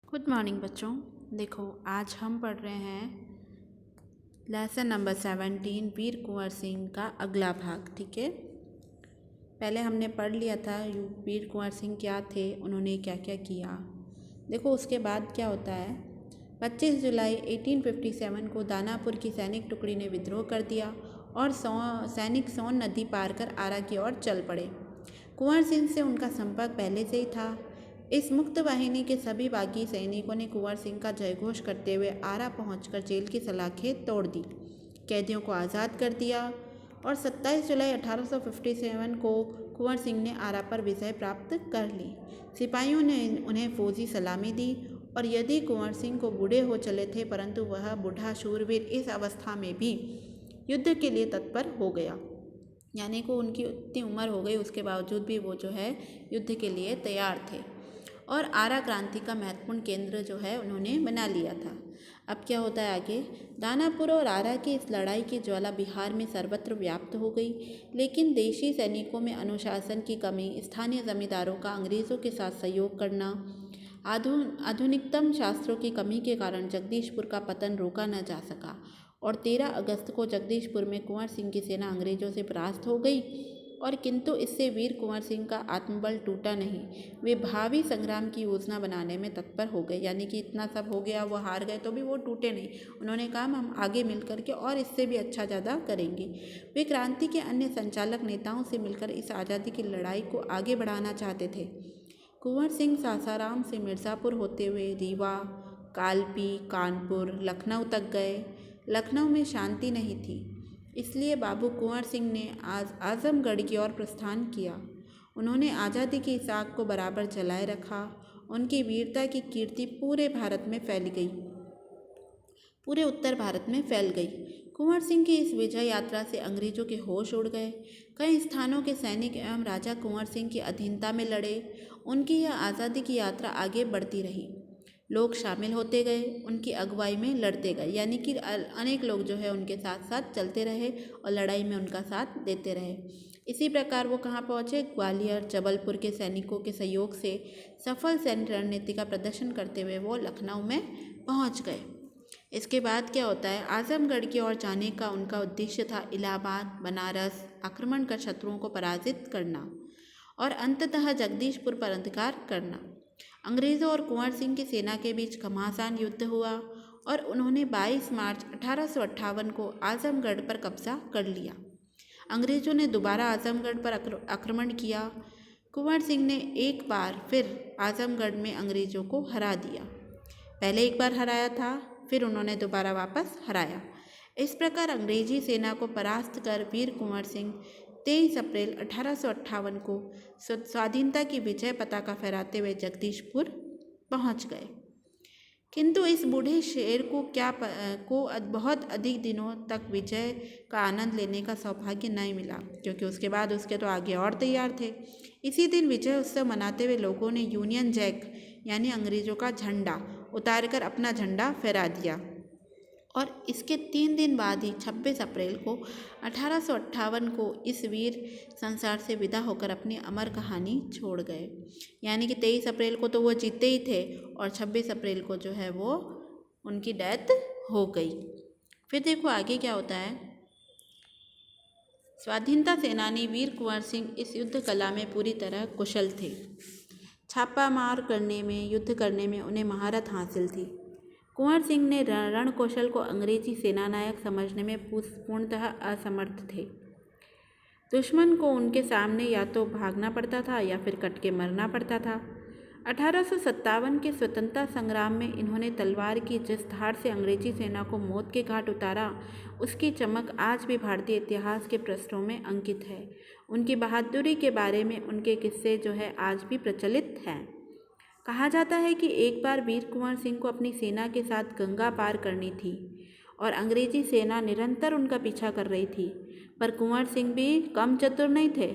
Good morning बच्चों। देखो, आज हम पढ़ रहे हैं लेसन नंबर 17 वीर कुंवर सिंह का अगला भाग। ठीक है, पहले हमने पढ़ लिया था वीर कुंवर सिंह क्या थे, उन्होंने क्या क्या किया। देखो उसके बाद क्या होता है। 25 जुलाई 1857 को दानापुर की सैनिक टुकड़ी ने विद्रोह कर दिया और सैनिक सोन नदी पार कर आरा की ओर चल पड़े। कुंवर सिंह से उनका संपर्क पहले से ही था। इस मुक्त वाहिनी के सभी बागी सैनिकों ने कुंवर सिंह का जयघोष करते हुए आरा पहुंचकर जेल की सलाखें तोड़ दी, कैदियों को आज़ाद कर दिया और 27 जुलाई 1857 को कुंवर सिंह ने आरा पर विजय प्राप्त कर ली। सिपाहियों ने उन्हें फौजी सलामी दी और यदि कुंवर सिंह को बूढ़े हो चले थे, परंतु वह बूढ़ा शूरवीर इस अवस्था में भी युद्ध के लिए तत्पर हो गया। यानी को उनकी इतनी उम्र हो गई, उसके बावजूद भी वो जो है युद्ध के लिए तैयार थे और आरा क्रांति का महत्वपूर्ण केंद्र जो है उन्होंने बना लिया था। अब क्या होता है आगे। दानापुर और आरा की इस लड़ाई की ज्वाला बिहार में सर्वत्र व्याप्त हो गई, लेकिन देशी सैनिकों में अनुशासन की कमी, स्थानीय जमींदारों का अंग्रेज़ों के साथ सहयोग करना, आधुनिकतम शास्त्रों की कमी के कारण जगदीशपुर का पतन रोका न जा सका और 13 अगस्त को जगदीशपुर में कुंवर सिंह की सेना अंग्रेजों से परास्त हो गई। और किंतु इससे वीर कुंवर सिंह का आत्मबल टूटा नहीं। वे भावी संग्राम की योजना बनाने में तत्पर हो गए। यानी कि इतना सब हो गया, वो हार गए तो भी वो टूटे नहीं। उन्होंने कहा हम आगे मिल करके और इससे भी अच्छा ज़्यादा करेंगे। वे क्रांति के अन्य संचालक नेताओं से मिलकर इस आज़ादी की लड़ाई को आगे बढ़ाना चाहते थे। कुंवर सिंह सासाराम से मिर्ज़ापुर होते हुए रीवा, कालपी, कानपुर, लखनऊ तक गए। लखनऊ में शांति नहीं थी, इसलिए बाबू कुंवर सिंह ने आजमगढ़ की ओर प्रस्थान किया। उन्होंने आज़ादी की इस आग को बराबर जलाए रखा। उनकी वीरता की कीर्ति पूरे उत्तर भारत में फैल गई। कुंवर सिंह की इस विजय यात्रा से अंग्रेजों के होश उड़ गए। कई स्थानों के सैनिक एवं राजा कुंवर सिंह की अधीनता में लड़े। उनकी यह आज़ादी की यात्रा आगे बढ़ती रही। लोग शामिल होते गए, उनकी अगुवाई में लड़ते गए। यानी कि अनेक लोग जो है उनके साथ साथ चलते रहे और लड़ाई में उनका साथ देते रहे। इसी प्रकार वो कहाँ पहुँचे। ग्वालियर, जबलपुर के सैनिकों के सहयोग से सफल सैन्य रणनीति का प्रदर्शन करते हुए वो लखनऊ में पहुँच गए। इसके बाद क्या होता है। आजमगढ़ की ओर जाने का उनका उद्देश्य था इलाहाबाद, बनारस आक्रमण कर शत्रुओं को पराजित करना और अंततः जगदीशपुर पर अधिकार करना। अंग्रेज़ों और कुंवर सिंह की सेना के बीच घमासान युद्ध हुआ और उन्होंने 22 मार्च 1858 को आजमगढ़ पर कब्जा कर लिया। अंग्रेज़ों ने दोबारा आजमगढ़ पर आक्रमण किया। कुंवर सिंह ने एक बार फिर आजमगढ़ में अंग्रेज़ों को हरा दिया। पहले एक बार हराया था, फिर उन्होंने दोबारा वापस हराया। इस प्रकार अंग्रेजी सेना को परास्त कर वीर कुंवर सिंह 23 अप्रैल 1858 को स्वाधीनता की विजय पताका फहराते हुए जगदीशपुर पहुंच गए। किंतु इस बूढ़े शेर को बहुत अधिक दिनों तक विजय का आनंद लेने का सौभाग्य नहीं मिला, क्योंकि उसके बाद उसके तो आगे और तैयार थे। इसी दिन विजय उत्सव मनाते हुए लोगों ने यूनियन जैक यानी अंग्रेजों का झंडा उतारकर अपना झंडा फहरा दिया और इसके 3 दिन बाद ही 26 अप्रैल को 1858 को इस वीर संसार से विदा होकर अपनी अमर कहानी छोड़ गए। यानी कि 23 अप्रैल को तो वो जीते ही थे और 26 अप्रैल को जो है वो उनकी डेथ हो गई। फिर देखो आगे क्या होता है। स्वाधीनता सेनानी वीर कुंवर सिंह इस युद्ध कला में पूरी तरह कुशल थे। छापामार करने में, युद्ध करने में उन्हें महारत हासिल थी। कुंवर सिंह ने रण कौशल को अंग्रेजी सेनानायक समझने में पूर्णतः असमर्थ थे। दुश्मन को उनके सामने या तो भागना पड़ता था या फिर कट के मरना पड़ता था। 1857 के स्वतंत्रता संग्राम में इन्होंने तलवार की जिस धार से अंग्रेजी सेना को मौत के घाट उतारा, उसकी चमक आज भी भारतीय इतिहास के पृष्ठों में अंकित है। उनकी बहादुरी के बारे में उनके किस्से जो है आज भी प्रचलित हैं। कहा जाता है कि एक बार वीर कुंवर सिंह को अपनी सेना के साथ गंगा पार करनी थी और अंग्रेजी सेना निरंतर उनका पीछा कर रही थी, पर कुंवर सिंह भी कम चतुर नहीं थे।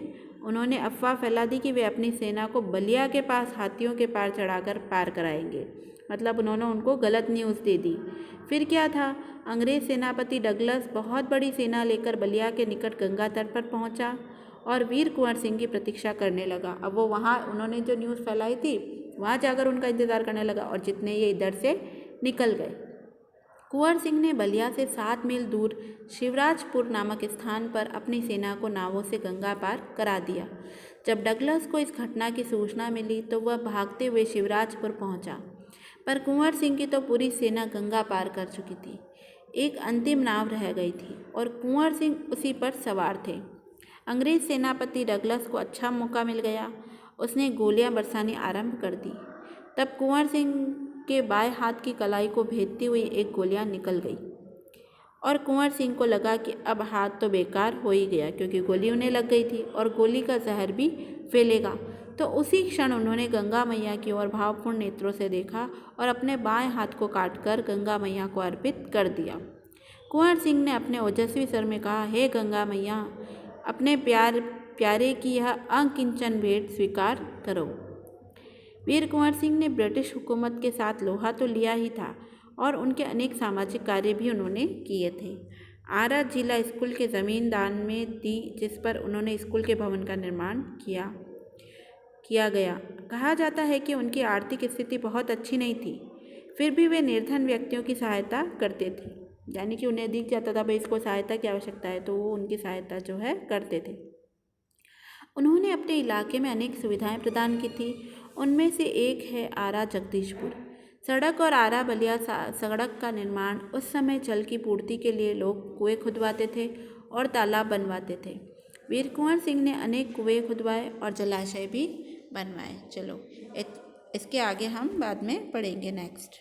उन्होंने अफवाह फैला दी कि वे अपनी सेना को बलिया के पास हाथियों के पार चढ़ाकर पार कराएंगे। मतलब उन्होंने उनको गलत न्यूज़ दे दी। फिर क्या था, अंग्रेज सेनापति डगलस बहुत बड़ी सेना लेकर बलिया के निकट गंगा तट पर पहुंचा और वीर कुंवर सिंह की प्रतीक्षा करने लगा। अब वो वहाँ उन्होंने जो न्यूज़ फैलाई थी वहाँ जाकर उनका इंतज़ार करने लगा और जितने ये इधर से निकल गए। कुंवर सिंह ने बलिया से 7 मील दूर शिवराजपुर नामक स्थान पर अपनी सेना को नावों से गंगा पार करा दिया। जब डगलस को इस घटना की सूचना मिली तो वह भागते हुए शिवराजपुर पहुंचा, पर कुंवर सिंह की तो पूरी सेना गंगा पार कर चुकी थी। एक अंतिम नाव रह गई थी और कुंवर सिंह उसी पर सवार थे। अंग्रेज सेनापति डगलस को अच्छा मौका मिल गया। उसने गोलियां बरसानी आरंभ कर दी। तब कुंवर सिंह के बाएं हाथ की कलाई को भेदती हुई एक गोलियां निकल गई और कुंवर सिंह को लगा कि अब हाथ तो बेकार हो ही गया, क्योंकि गोली उन्हें लग गई थी और गोली का जहर भी फैलेगा। तो उसी क्षण उन्होंने गंगा मैया की ओर भावपूर्ण नेत्रों से देखा और अपने बाएं हाथ को काटकर गंगा मैया को अर्पित कर दिया। कुंवर सिंह ने अपने ओजस्वी स्वर में कहा, हे गंगा मैया, अपने प्यारे की यह अकिंचन भेंट स्वीकार करो। वीर कुंवर सिंह ने ब्रिटिश हुकूमत के साथ लोहा तो लिया ही था और उनके अनेक सामाजिक कार्य भी उन्होंने किए थे। आरा जिला स्कूल की ज़मीन दान में दी, जिस पर उन्होंने स्कूल के भवन का निर्माण किया गया। कहा जाता है कि उनकी आर्थिक स्थिति बहुत अच्छी नहीं थी, फिर भी वे निर्धन व्यक्तियों की सहायता करते थे। यानी कि उन्हें दिख जाता था भाई इसको सहायता की आवश्यकता है, तो वो उनकी सहायता जो है करते थे। उन्होंने अपने इलाके में अनेक सुविधाएं प्रदान की थी। उनमें से एक है आरा जगदीशपुर। सड़क और आरा बलिया सड़क का निर्माण उस समय जल की पूर्ति के लिए लोग कुएं खुदवाते थे और तालाब बनवाते थे। वीर कुंवर सिंह ने अनेक कुएं खुदवाए और जलाशय भी बनवाए। चलो इसके आगे हम बाद में पढ़ेंगे नेक्स्ट।